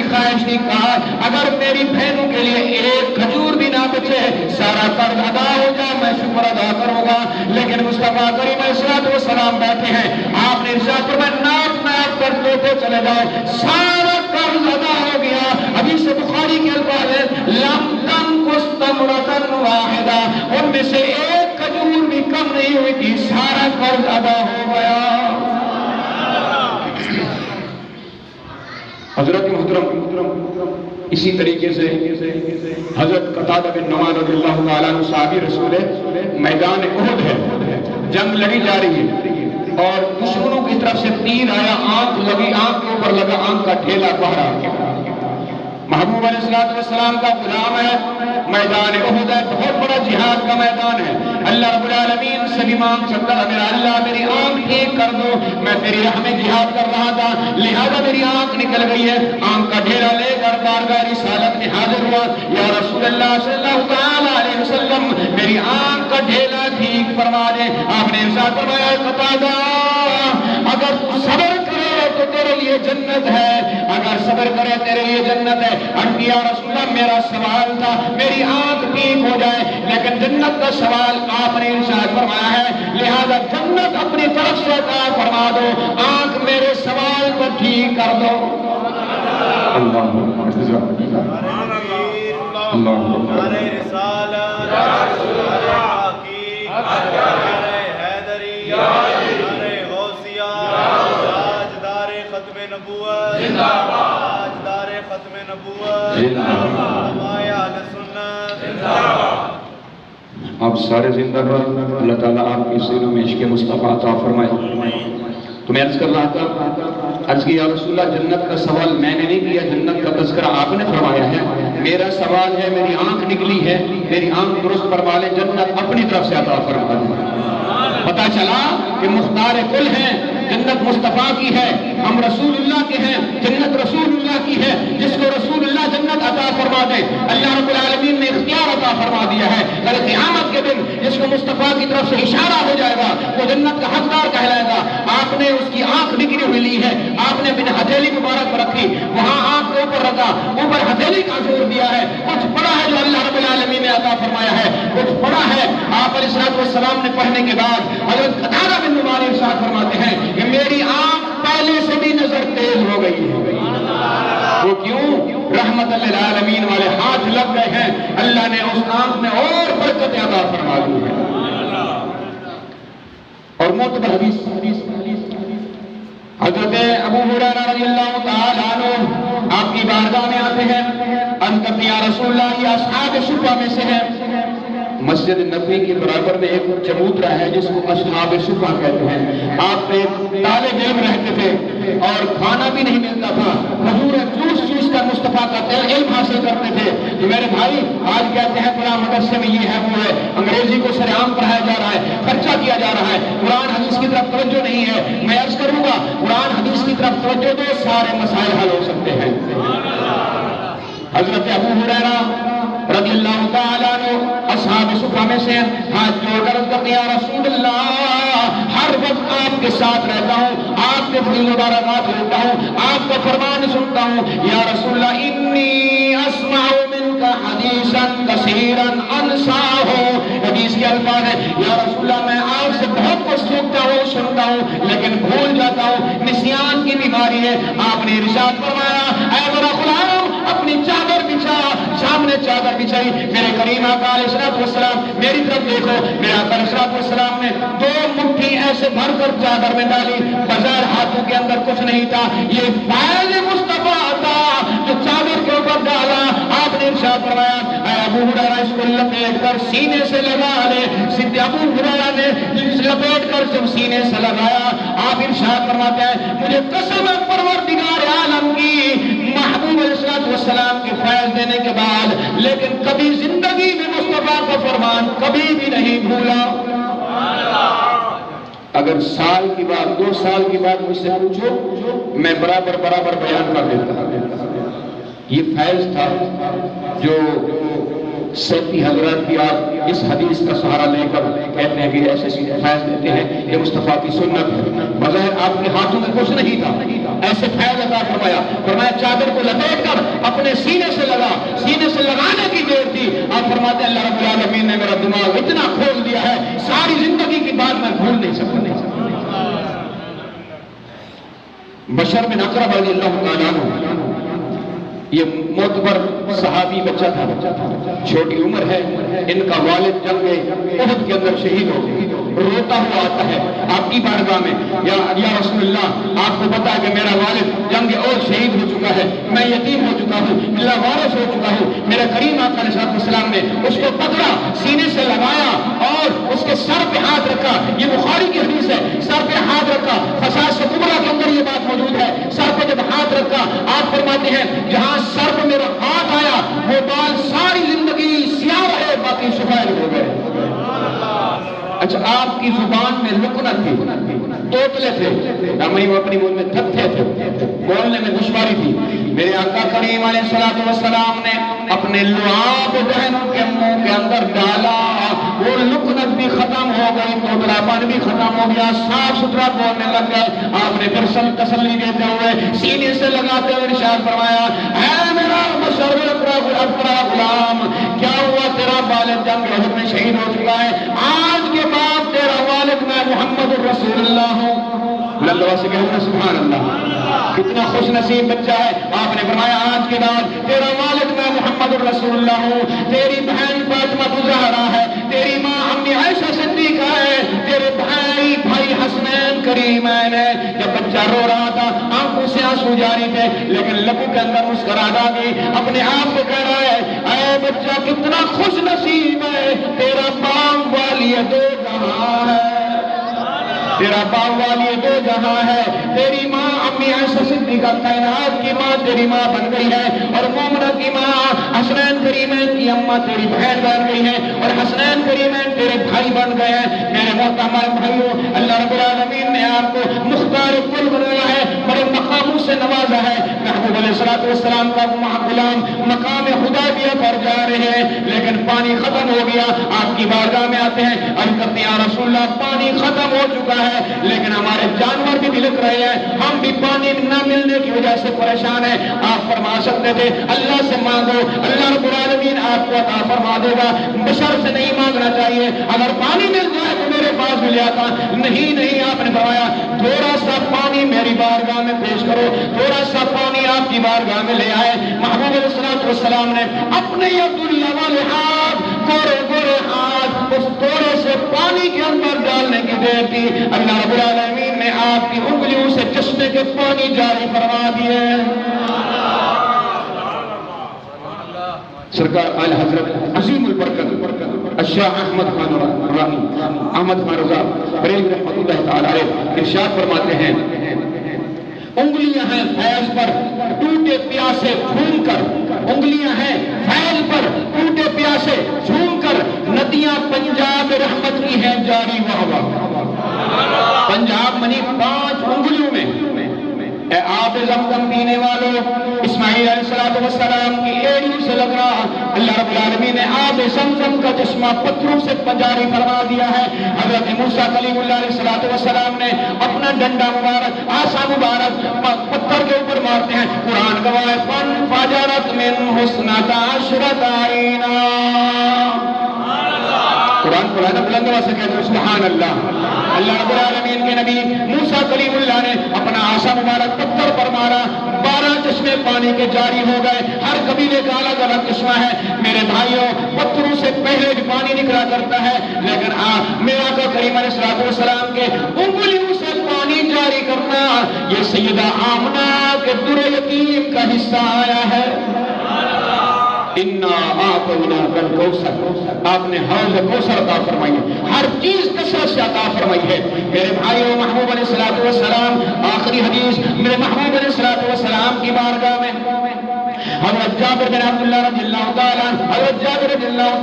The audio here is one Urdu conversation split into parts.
خواہش تھی، کہا اگر میری بہنوں کے لیے ایک کھجور بھی نہ بچے، سارا قرض ادا ہو جائے، میں شکر ادا کروں گا۔ لیکن مصطفیٰ کریم علیہ الصلوۃ والسلام بیٹھے ہیں، آپ نے ارشاد فرمایا ناپ ناپ کر دیتے چلے جاؤ، سارا قرض ادا ہو گیا۔ حدیث بخاری کے الفاظ ہیں لم تنقص تمرۃ واحدہ، ان میں سے ایک کھجور بھی کم نہیں ہوئی تھی، سارا قرض ادا ہو گیا۔ حضرت محترم اسی طریقے سے حضرت قتادہ بن نعمان رضی اللہ تعالیٰ عنہ صحابی رسول میدان احد ہے، جنگ لڑی جا رہی ہے اور دشمنوں کی طرف سے تیر آیا، آنکھ لگی، آنکھ کے اوپر لگا، آنکھ کا ٹھیلا باہر آ گیا۔ محبوب علیہ السلام کا غلام ہے، میدان احد ہے، بہت بڑا جہاد کا میدان ہے۔ اللہ رب العالمین سے بھی مانگ سکتا ہے میرا اللہ میری آنکھ ٹھیک کر دو، میں تیری راہ میں جہاد کر رہا تھا لہذا میری آنکھ نکل گئی ہے۔ آنکھ کا ڈھیرا لے کر بارگاہ رسالت میں حاضر ہوا، یا رسول اللہ صلی اللہ تعالی علیہ وسلم میری آنکھ کا ڈھیلا ٹھیک فرما دے۔ آپ نے ارشاد فرمایا قتادہ اگر صبر کرے تو تیرے لیے جنت ہے، اگر صبر کرے تیرے لیے جنت ہے۔ یا رسول اللہ میرا سوال تھا میری آنکھ ٹھیک ہو جائے، لیکن جنت کا سوال آپ نے ارشاد فرمایا ہے لہذا جنت اپنی طرف سے عطا فرما دو، آنکھ میرے سوال کو ٹھیک کر دو۔ آپ سارے زندہ رہو، اللہ تعالیٰ آپ کی سینوں میں عشق مصطفیٰ عطا فرمائے۔ تو میں عرض کر رہا تھا، عرض کیا رسول اللہ جنت کا سوال میں نے نہیں کیا، جنت کا تذکرہ آپ نے فرمایا ہے۔ میرا سوال ہے میری آنکھ نکلی ہے، میری آنکھ درست فرما لے، جنت اپنی طرف سے عطا فرما دے۔ پتا چلا کہ مختار کل ہیں، جنت مصطفیٰ کی ہے، ہم رسول اللہ کے ہیں، جنت رسول اللہ کی ہے۔ جس کو رسول اللہ جنت عطا فرما دے اللہ رب العالمین نے اختیار عطا فرما دیا ہے، کل قیامت کے دن جس کو مصطفیٰ کی طرف سے اشارہ ہو جائے گا وہ جنت کا حقدار کہلائے گا۔ آپ نے اس کی آنکھ نکلی ہوئی لی ہے، آپ نے اپنی ہتھیلی مبارک پر رکھی، وہاں آنکھ کے اوپر رکھا، اوپر ہتھیلی کا زور دیا ہے، کچھ پڑا ہے جو اللہ رب العالمین نے عطا فرمایا ہے، کچھ پڑا ہے۔ آپ علیہ السلام نے پڑھنے کے بعد حضرت قتادہ بن نعمان ارشاد فرماتے ہیں کہ میری آنکھ پہلے سے بھی نظر تیز ہو گئی ہے۔ وہ کیوں؟ رحمت للعالمین والے ہاتھ لگ گئے ہیں، اللہ نے اس آنکھ میں اور برکت عطا فرما دی ہے۔ اور معتبر حدیث حضرت ابو ہریرہ رضی اللہ تعالی عنہ آپ کی بارگاہ میں آتے ہیں، انت یا رسول اللہ، یہ اصحاب صفہ میں سے ہے۔ مسجد نبوی کے برابر میں ایک چبوترا ہے جس کو اصحاب صفہ کہتے ہیں۔ آپ ایک طالب علم رہتے تھے اور کھانا بھی نہیں ملتا تھا، حضور چوس کر مصطفیٰ کا علم حاصل کرتے تھے۔ تو میرے بھائی آج کہتے ہیں فلاں مدرسے میں یہ ہے وہ ہے، انگریزی کو سر عام پڑھایا جا رہا ہے، خرچہ کیا جا رہا ہے، قرآن حدیث کی طرف توجہ نہیں ہے۔ میں عرض کروں گا قرآن حدیث کی طرف توجہ دو، سارے مسائل حل ہو سکتے ہیں۔ حضرت ابو ہریرہ رضی اللہ تعالیٰ عنہ اصحاب صفہ میں سے ہاتھ جوڑ کر کرتے یا رسول اللہ ہر وقت آپ کے ساتھ رہتا ہوں، آپ کے فضل مبارکات لیتا ہوں، آپ کا فرمان سنتا ہوں۔ یا رسول اللہ انی اسمع منک حدیثا کثیرا انساہ، حدیث کے الفاظ ہے یا رسول اللہ میں آپ سے بہت کچھ سنتا ہوں لیکن بھول جاتا ہوں، نسیان کی بیماری ہے۔ آپ نے ارشاد فرمایا اے میرا غلام اپنی چادر بچھا، سامنے چادر بچھائی، میرے کریم آقا علیہ السلام میری طرف دیکھو، میرے آقا علیہ السلام نے 2 مٹھی ایسے بھر کر چادر میں ڈالی، بغیر ہاتھوں کے اندر کچھ نہیں تھا، یہ فیض مصطفیٰ تھا جو چادر کے اوپر ڈالا۔ آپ نے ارشاد فرمایا اے ابو ہریرہ اس کو لپیٹ کر سینے سے لگا لے۔ سیدھے ابو ہریرہ نے لپیٹ کر جب سینے سے لگایا آپ ارشاد فرماتے ہیں مجھے قسم ہے پروردگار عالم کی، محبوب علیہ السلام کے فیض دینے کے بعد لیکن کبھی زندگی میں مصطفیٰ کا فرمان کبھی بھی نہیں بھولا۔ اگر سال کی بات 2 سال کی بات مجھ سے پوچھو میں برابر بیان کر دیتا۔ یہ فیض تھا جو سیفی حضرات بھی آپ اس حدیث کا سہارا لے کر کہتے ہیں کہ ایسے فیض دیتے ہیں، یہ مصطفیٰ کی سنت ہے، بغیر آپ کے ہاتھوں میں کچھ نہیں تھا، ایسے فیض عطا فرمایا۔ فرمایا چادر کو لپیٹ کر اپنے سینے سے لگا. سینے سے لگانے کی دیر تھی. آپ فرماتے ہیں اللہ رب العالمین نے میرا دماغ اتنا کھول دیا ہے ساری زندگی کی بات میں بھول نہیں سکتا. بشر بن اقرب رضی اللہ تعالیٰ عنہ یہ معتبر صحابی بچہ تھا, چھوٹی عمر ہے. ان کا والد جنگ احد کے اندر شہید ہو گئے. روتا ہوا آتا ہے آپ کی بارگاہ میں, یا رسول اللہ آپ کو پتا ہے کہ میرا والد جنگ احد شہید ہو چکا ہے, میں یتیم ہو چکا ہوں, اللہ وارث ہو چکا ہوں. میرے کریم آقا علیہ السلام نے اس کو پکڑا, سینے سے لگایا اور اس کے سر پہ ہاتھ رکھا. یہ بخاری کی حدیث ہے. سر پہ ہاتھ رکھا, خصائص کبریٰ کے اندر یہ بات موجود ہے. سر پہ جب ہاتھ رکھا آپ فرماتے ہیں جہاں سر پہ میرا ہاتھ آیا وہ بال ساری زندگی سیاہ رہے باقی سفید ہو گئے. اچھا آپ کی زبان میں لکنت تھی, توتلے تھے, وہ اپنی منہ میں تھتھے تھے, بولنے میں دشواری تھی. میرے آقا کریم علیہ السلام نے اپنے لعاب بہنوں کے منہ کے اندر ڈالا, وہ لکنت بھی ختم ہو گئی, توتلا پن بھی ختم ہو گیا, صاف ستھرا بولنے لگ گئے. آپ نے پھر تسلی دیتے ہوئے سینے سے لگاتے ہوئے ارشاد فرمایا اے میرا بشر اقرا غلام, کیا ہوا تیرا والد جنگ احد میں شہید ہو چکا ہے, آج کے بعد تیرا والد میں محمد الرسول اللہ ہوں. اللہ سے کہنا سبحان اللہ, کتنا خوش نصیب بچہ ہے. آپ نے فرمایا آج کے بعد تیرا والد میں محمد الرسول اللہ ہوں, تیری بہن فاطمہ الزہرا ہے, تیری ماں امی عائشہ صدیقہ ہے, تیرے بھائی حسنین کریمین ہے. جب بچہ رو رہا تھا آنکھوں سے آنسو جاری تھے لیکن لبوں کے اندر مسکراہٹ آ گئی. اپنے آپ کو کہہ رہا ہے اے بچہ کتنا خوش نصیب ہے, تیرا باغ والی دو جہاں ہے, تیرا باغ والی دو جہاں ہے. تیری ماں امی عائشہ صدیقہ کائنات کی ماں تیری ماں بن گئی ہے, اور مومنہ کی ماں حسنین کریمین کی اماں تیری بہن بن گئی ہے, اور حسنین کریمین تیرے بھائی بن گئے ہیں. میرے محترم بھائیوں, اللہ رب العالمین نے آپ کو مختار کل بنایا ہے, بڑے مقاموں سے نوازا ہے. محبوب علیہ السلام کا غلام مقام خدائیہ پر جا رہے ہیں لیکن پانی ختم ہو گیا. آپ کی بارگاہ میں آتے ہیں, عرض کرتے ہیں یا رسول اللہ پانی ختم ہو چکا ہے لیکن ہمارے جانور بھی بلک رہے ہیں, ہم بھی پانی نہ ملنے کی وجہ سے پریشان ہیں. آپ فرما سکتے تھے اللہ سے مانگو, اللہ رب العالمین آپ کو عطا فرما دے گا. بشر سے نہیں مانگنا چاہیے, اگر پانی مل جائے تو میرے پاس بھی لے آتا. نہیں, آپ نے فرمایا تھوڑا سا پانی میری بارگاہ میں پیش کرو. تھوڑا سا پانی آپ کی بارگاہ میں لے آئے. محبوب علیہ السلام نے اپنے عبداللہ والے ہاتھ, گورے ہاتھ اس تھوڑے سے پانی کے اندر ڈالنے کی دیر تھی, اللہ رب العالمین نے آپ کی انگلیوں سے چشمے کے پانی جاری فرما دیے. سرکار اعلی حضرت عظیم البرکت الشاہ احمد خان رضا بریلوی رحمۃ اللہ تعالی علیہ ارشاد فرماتے ہیں انگلیاں ہیں فیض پر ٹوٹے پیاسے جھوم کر, انگلیاں ہیں فیض پر ٹوٹے پیاسے جھوم کر, ندیاں پنجاب رحمت کی ہیں جاری واہ واہ. پنجاب منی 5 انگلیوں میں. اے آب زمزم پینے والوں, اسماعیل علیہ السلام کی ایڑیوں سے لگ رہا اللہ رب العالمین نے آب زمزم کا چشمہ پتھروں سے جاری فرما دیا ہے. حضرت موسیٰ کلیم اللہ علیہ السلام نے اپنا ڈنڈا مبارک, آسا مبارک پتھر کے اوپر مارتے ہیں. قرآن گواہ فانفجرت من حسنتا عشرت عینا. قرآن پڑھانا بلند آواز سے کہتے ہیں سبحان اللہ. اللہ رب العالمین کے نبی موسیٰ کلیم اللہ نے اپنا آسا مبارک پتھر پر مارا, 12 چشمے پانی کے جاری ہو گئے. ہر قبیلے کا الگ الگ چشمہ ہے. میرے بھائیوں, پتھروں سے پہلے بھی پانی نکلا کرتا ہے لیکن میرا آقا کریم علیہ السلام کے انگلیوں سے پانی جاری کرنا یہ سیدہ آمنہ کے در یتیم کا حصہ آیا ہے. اِنَّا أَعْطَيْنَاكَ الْكَوْثَرَ, آپ نے حوض کوثر عطا فرمائی ہے, ہر چیز کثرت سے عطا فرمائی ہے. میرے بھائیوں, محبوب علیہ السلام آخری حدیث میرے محبوب علیہ السلام کی بارگاہ میں حضرت جابر بن عبداللہ رضی اللہ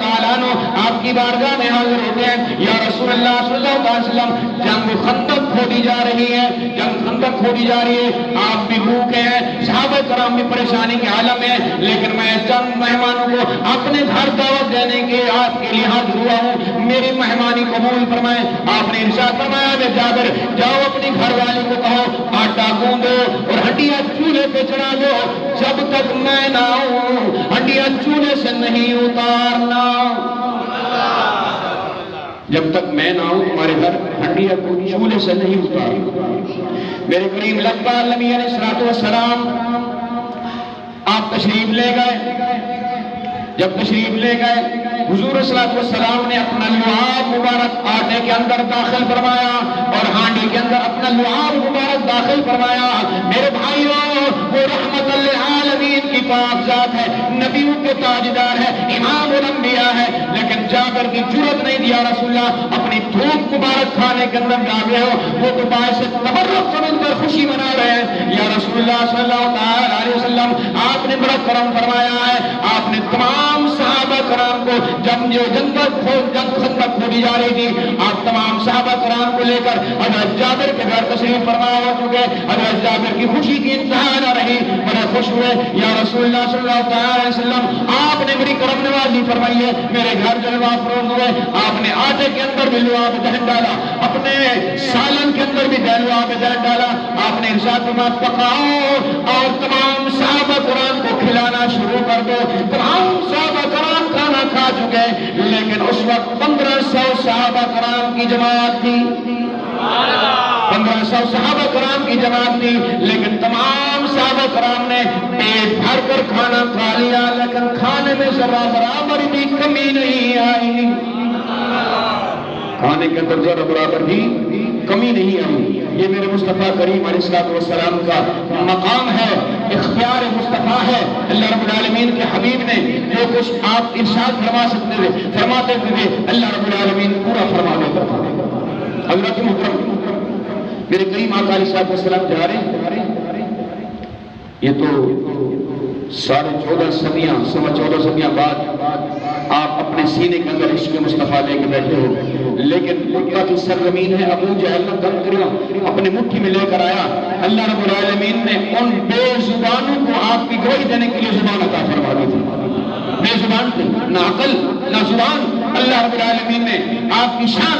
تعالیٰ عنہ آپ کی بارگاہ میں حاضر ہوتے ہیں. یا رسول اللہ صلی اللہ علیہ وسلم جنگ خندق کھودی جا رہی ہے, جنگ خندق کھودی جا رہی ہے, آپ بھی بھوکے ہیں, صحابہ کرام بھی پریشانی کے عالم ہے، لیکن میں چند مہمانوں کو اپنے گھر دعوت دینے کے آپ کے لیے حاضر ہوا ہوں، میری مہمانی قبول فرمائیں۔ آپ نے ارشاد فرمایا کہ جابر جاؤ اپنی گھر والی کو کہو آٹا گوندو اور ہڈیاں چولہے پہ چڑھا دو، جب تک میں نہ آؤں ہڈیاں چولہے سے نہیں اتارنا، جب تک میں نہ آؤں تمہارے گھر ہڈیاں چولہے سے نہیں اتارنا۔ میرے کریم لقبہ نبی علیہ السلام آپ تشریف لے گئے، جب تشریف لے گئے حضور صلی اللہ علیہ وسلم نے اپنا لعاب مبارک آٹے کے اندر داخل فرمایا اور ہانڈی کے اندر اپنا لعاب مبارک داخل فرمایا۔ میرے بھائیوں وہ رحمت للعالمین کی پاک ذات ہے، نبیوں کے تاجدار ہے، امام الانبیاء ہے، لیکن جابر کی جرأت نہیں دیا رسول اللہ اپنی دھوپ مبارک کھانے کے اندر ڈالے ہو، وہ تو باعث تبرک سمجھ کر خوشی منا رہے ہیں۔ یا رسول اللہ صلی اللہ علیہ وسلم آپ نے بڑا کرم فرمایا ہے، آپ نے تمام صحابہ کرام کو جب جو جنگ خندق کھودی جا رہی تھی، آپ تمام صحابہ کرام کو لے کر حضرت جابر کے گھر تشریف فرما ہو چکے، حضرت جابر کی خوشی کی انتہا نہ رہی، بڑے خوش ہوئے۔ یا رسول اللہ صلی اللہ علیہ وسلم آپ نے میری کرم نوازی فرمائی ہے، میرے گھر جلوہ افروز ہوئے، آپ نے آٹے کے اندر بھی لعاب دہن ڈالا، اپنے سالن کے اندر بھی لعاب دہن ڈالا، آپ نے ارشاد فرمایا پکاؤ اور تمام صحابہ کرام کو کھلانا شروع کر دو۔ تمام صحابہ کرام کھانا کھا چکے، لیکن اس وقت 1500 صحابہ کرام کی جماعت تھی، 1500 صحابہ کرام کی جماعت تھی، لیکن تمام صحابہ کرام نے پیٹ بھر کر کھانا کھا لیا، لیکن کھانے میں ذرا برابر بھی کمی نہیں آئی، کھانے کے اندر ذرا برابر بھی کمی نہیں آئی۔ یہ میرے مصطفیٰ کریم علیہ السلام کا مقام ہے، اختیار مصطفیٰ ہے۔ اللہ رب العالمین کے حبیب نے جو کچھ آپ ارشاد فرماتے تھے اللہ رب العالمین پورا فرما دیتا تھا۔ حضرت محترم میرے کریم آقا علیہ السلام جا رہے ہیں، یہ تو 14.5 صدیاں 14.5 صدیاں بعد آپ اپنے سینے کے اندر عشق مصطفیٰ لے کے بیٹھے ہو، لیکن مکہ کی سرزمین ہے، ابو جہل نے کنکریاں اپنے مٹھی میں لے کر آیا، اللہ رب العالمین نے ان بے زبانوں کو آپ کی گواہی دینے کے لیے زبان عطا فرما دی تھی، بے زبان تھے، نہ عقل نہ زبان، اللہ رب العالمین نے آپ کی شان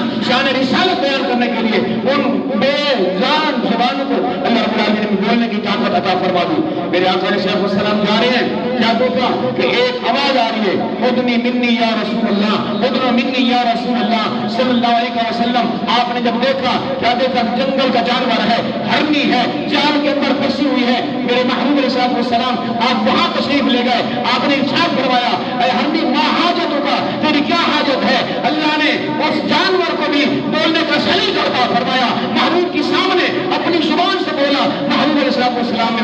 رسالت بیان کرنے کے لیے ان بے زبان زبانوں کو اللہ رب العالمین نے بولنے کی طاقت عطا فرما دی۔ میرے آقا علیہ السلام جا رہے ہیں، کیا دیکھا کہ ایک آواز آ رہی ہے ادنی منی یا رسول اللہ، ادنی منی یا رسول اللہ صلی اللہ علیہ وسلم۔ آپ نے جب دیکھا، کیا دیکھا؟ جنگل کا جانور ہے، ہرنی ہے، جال کے اندر پھنسی ہوئی ہے۔ میرے محبوب علیہ السلام آپ وہاں تشریف لے گئے، آپ نے ارشاد فرمایا اے ہرنی ما حاجتوں کا، تیری کیا حاجت ہے؟ اللہ نے اس جانور کو بھی بولنے کا سلیقہ عطا فرمایا، محبوب کے سامنے اپنی زبان سے بولا۔ محبوب علیہ السلام نے